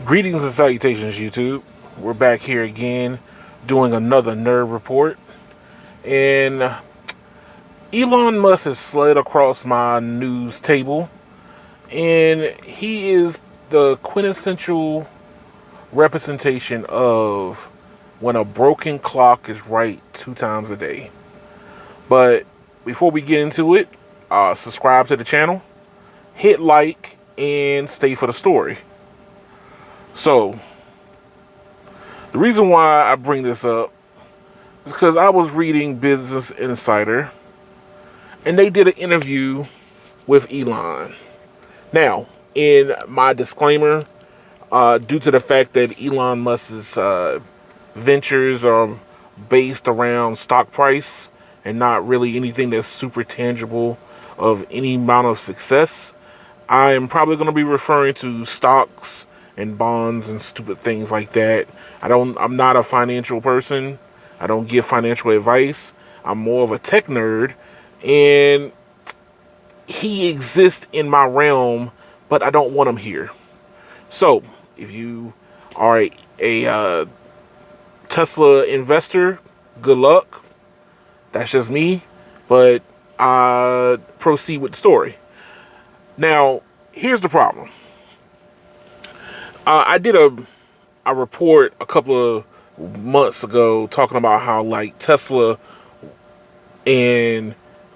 Greetings and salutations, YouTube. We're back here again doing another nerd report. And Elon Musk has slid across my news table, and he is the quintessential representation of when a broken clock is right 2 times a day. But before we get into it, subscribe to the channel, hit like, and stay for the story. So, the reason why I bring this up is because I was reading Business Insider and they did an interview with Elon. Now, in my disclaimer, due to the fact that Elon Musk's ventures are based around stock price and not really anything that's super tangible of any amount of success, I am probably going to be referring to stocks and bonds and stupid things like that. I'm not a financial person. I don't give financial advice. I'm more of a tech nerd, and he exists in my realm, but I don't want him here. So, if you are a Tesla investor, good luck. That's just me, but proceed with the story. Now, here's the problem. I did a report a couple of months ago talking about how like Tesla and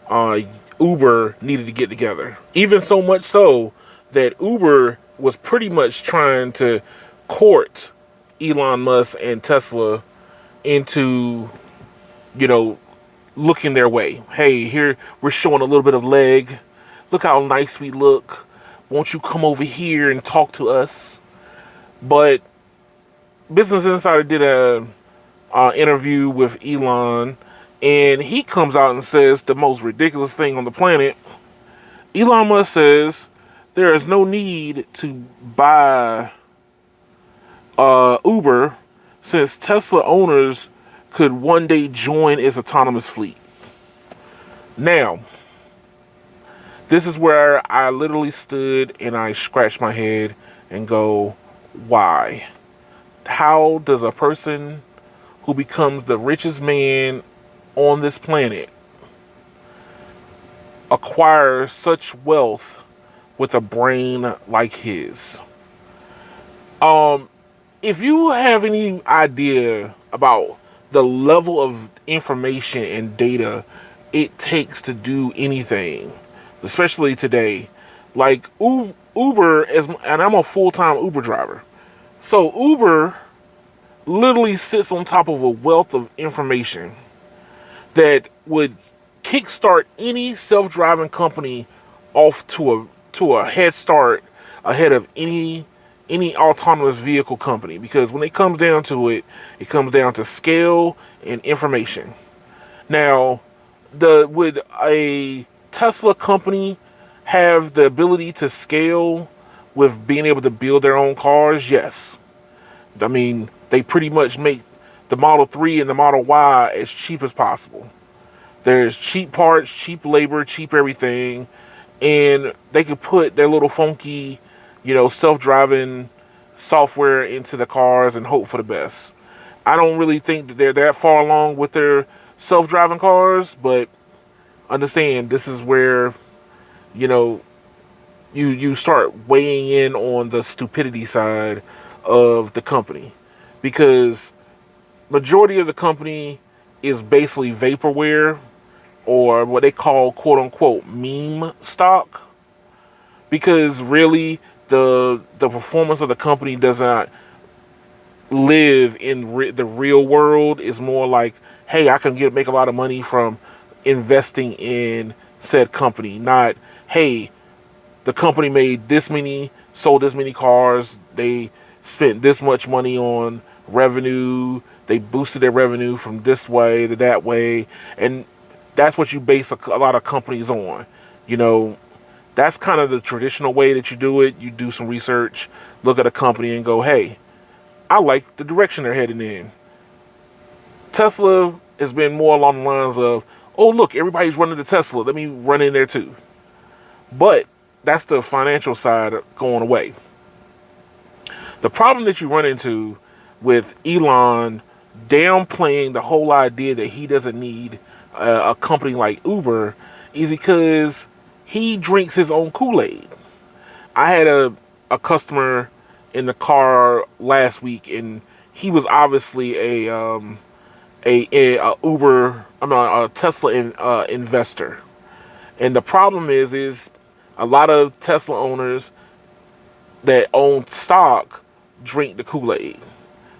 uh, Uber needed to get together. Even so much so that Uber was pretty much trying to court Elon Musk and Tesla into, you know, looking their way. Hey, here we're showing a little bit of leg. Look how nice we look. Won't you come over here and talk to us? But Business Insider did a interview with Elon, and he comes out and says the most ridiculous thing on the planet. Elon Musk says there is no need to buy Uber since Tesla owners could one day join its autonomous fleet. Now, this is where I literally stood and I scratched my head and go, why? How does a person who becomes the richest man on this planet acquire such wealth with a brain like his? If you have any idea about the level of information and data it takes to do anything, especially today, like Uber is, and I'm a full-time Uber driver. So Uber literally sits on top of a wealth of information that would kickstart any self-driving company off to a head start ahead of any autonomous vehicle company, because when it comes down to it, it comes down to scale and information. Now, would a Tesla company have the ability to scale with being able to build their own cars? Yes. I mean, they pretty much make the Model 3 and the Model Y as cheap as possible. There's cheap parts, cheap labor, cheap everything, and they could put their little funky, self-driving software into the cars and hope for the best. I don't really think that they're that far along with their self-driving cars, but understand this is where, you know, you start weighing in on the stupidity side of the company, because majority of the company is basically vaporware, or what they call quote unquote meme stock, because really the performance of the company does not live in the real world. Is more like, hey, I can make a lot of money from investing in said company, not, hey, the company made this many, sold this many cars, they spent this much money on revenue, they boosted their revenue from this way to that way, and that's what you base a lot of companies on. You know, that's kind of the traditional way that you do it. You do some research, look at a company and go, hey, I like the direction they're heading in. Tesla has been more along the lines of, oh, look, everybody's running to Tesla, let me run in there too. But that's the financial side going away. The problem that you run into with Elon downplaying the whole idea that he doesn't need a company like Uber is because he drinks his own Kool-Aid. I had a customer in the car last week, and he was obviously a Uber, I mean, a Tesla investor. And the problem is a lot of Tesla owners that own stock drink the Kool-Aid.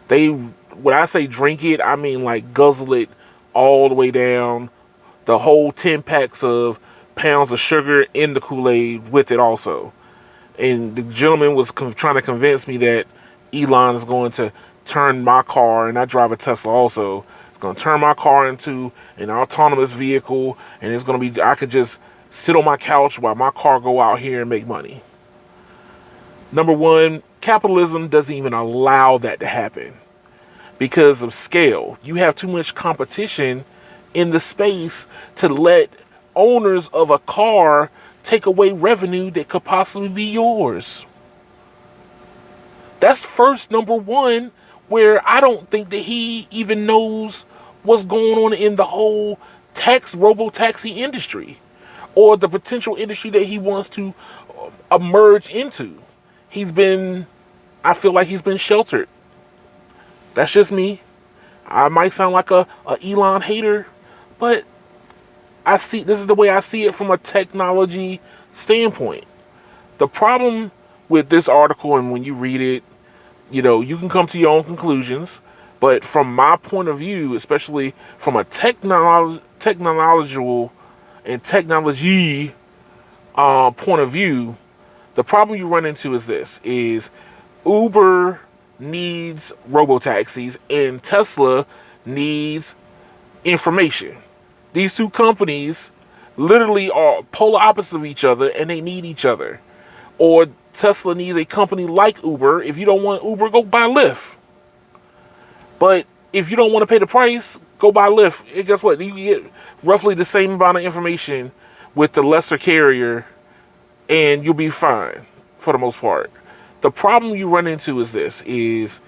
They, when I say drink it, I mean like guzzle it all the way down, the whole 10 packs of pounds of sugar in the Kool-Aid with it also. And the gentleman was trying to convince me that Elon is going to turn my car, and I drive a Tesla also, it's going to turn my car into an autonomous vehicle, and it's going to be, I could just sit on my couch while my car go out here and make money. Number one, capitalism doesn't even allow that to happen because of scale. You have too much competition in the space to let owners of a car take away revenue that could possibly be yours. That's first number one, where I don't think that he even knows what's going on in the whole robo-taxi industry or the potential industry that he wants to emerge into. I feel like he's been sheltered. That's just me. I might sound like a Elon hater, but this is the way I see it from a technology standpoint. The problem with this article, and when you read it, you can come to your own conclusions. But from my point of view, especially from a technological and technology point of view, the problem you run into is Uber needs robo-taxis and Tesla needs information. These two companies literally are polar opposites of each other, and they need each other. Or Tesla needs a company like Uber. If you don't want Uber, go buy Lyft. But if you don't want to pay the price, go buy Lyft. And guess what? You can get roughly the same amount of information with the lesser carrier, and you'll be fine for the most part. The problem you run into is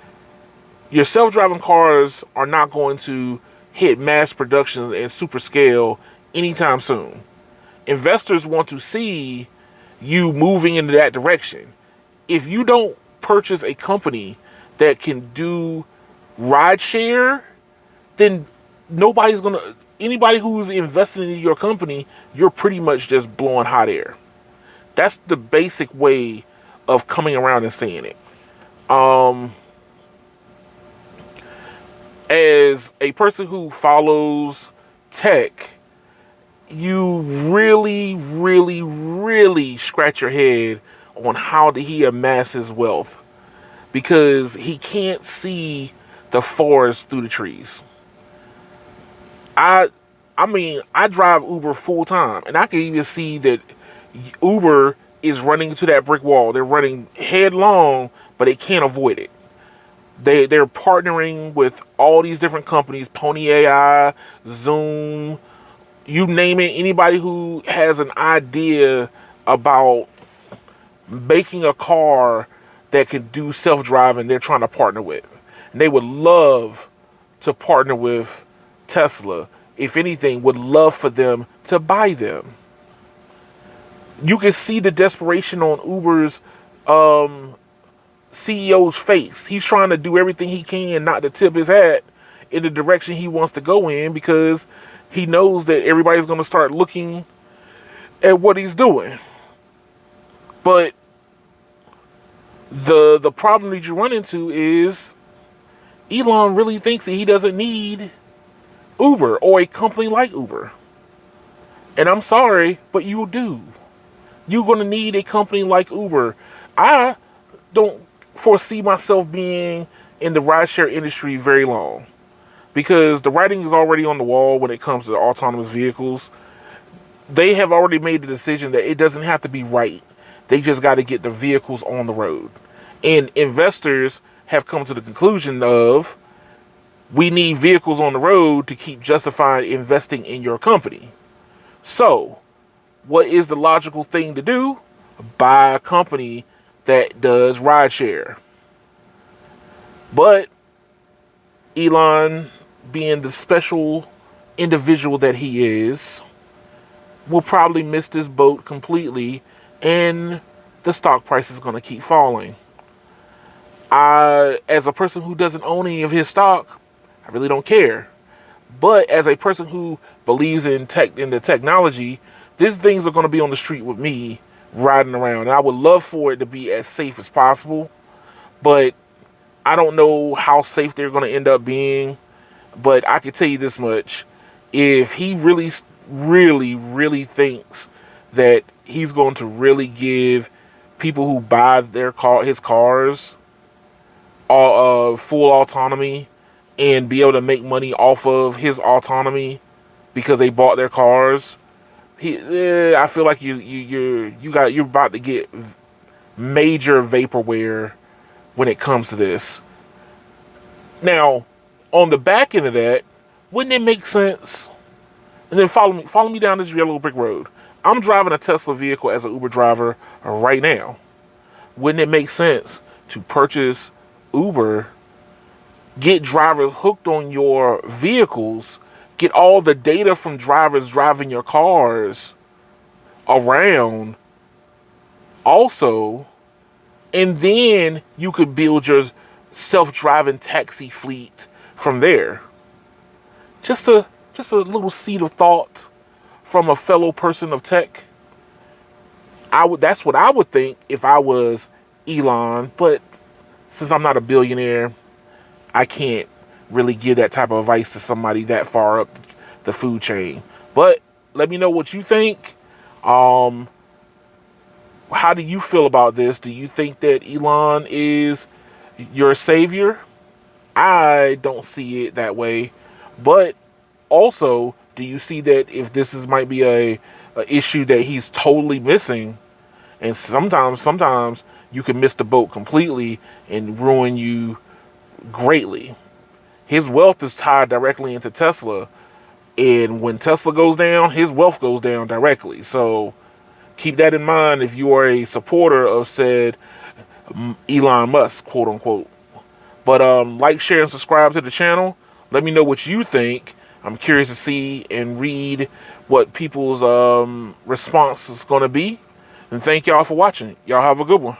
your self-driving cars are not going to hit mass production and super scale anytime soon. Investors want to see you moving into that direction. If you don't purchase a company that can do rideshare, then anybody who's investing in your company, you're pretty much just blowing hot air. That's the basic way of coming around and saying it. As a person who follows tech, you really, really, really scratch your head on how did he amass his wealth, because he can't see the forest through the trees. I mean, I drive Uber full time, and I can even see that Uber is running into that brick wall. They're running headlong, but they can't avoid it. They're partnering with all these different companies, Pony AI, Zoom, you name it. Anybody who has an idea about making a car that can do self-driving, they're trying to partner with. And they would love to partner with Tesla. If anything, would love for them to buy them. You can see the desperation on Uber's CEO's face. He's trying to do everything he can not to tip his hat in the direction he wants to go in, because he knows that everybody's going to start looking at what he's doing. But the problem that you run into is Elon really thinks that he doesn't need Uber or a company like Uber. And I'm sorry, but you do. You're going to need a company like Uber. I don't foresee myself being in the rideshare industry very long, because the writing is already on the wall when it comes to autonomous vehicles. They have already made the decision that it doesn't have to be right. They just got to get the vehicles on the road. And investors have come to the conclusion of, we need vehicles on the road to keep justifying investing in your company. So, what is the logical thing to do? Buy a company that does rideshare. But Elon, being the special individual that he is, will probably miss this boat completely, and the stock price is going to keep falling. As a person who doesn't own any of his stock, I really don't care. But as a person who believes in the technology, these things are going to be on the street with me riding around. And I would love for it to be as safe as possible, but I don't know how safe they're going to end up being. But I can tell you this much: if he really, really, really thinks that he's going to really give people who buy his cars, all full autonomy and be able to make money off of his autonomy because they bought their cars, I feel like you're about to get major vaporware when it comes to this. Now, on the back end of that, wouldn't it make sense? And then follow me down this yellow brick road. I'm driving a Tesla vehicle as an Uber driver right now. Wouldn't it make sense to purchase Uber, get drivers hooked on your vehicles, get all the data from drivers driving your cars around also, and then you could build your self-driving taxi fleet from there? Just a little seed of thought from a fellow person of tech. That's what I would think if I was Elon, but since I'm not a billionaire, I can't really give that type of advice to somebody that far up the food chain. But let me know what you think. How do you feel about this? Do you think that Elon is your savior? I don't see it that way. But also, do you see that if might be a issue that he's totally missing, and sometimes you can miss the boat completely and ruin you greatly. His wealth is tied directly into Tesla, and when Tesla goes down, his wealth goes down directly. So keep that in mind if you are a supporter of said Elon Musk, quote unquote. But like, share, and subscribe to the channel. Let me know what you think. I'm curious to see and read what people's response is going to be. And thank y'all for watching. Y'all have a good one.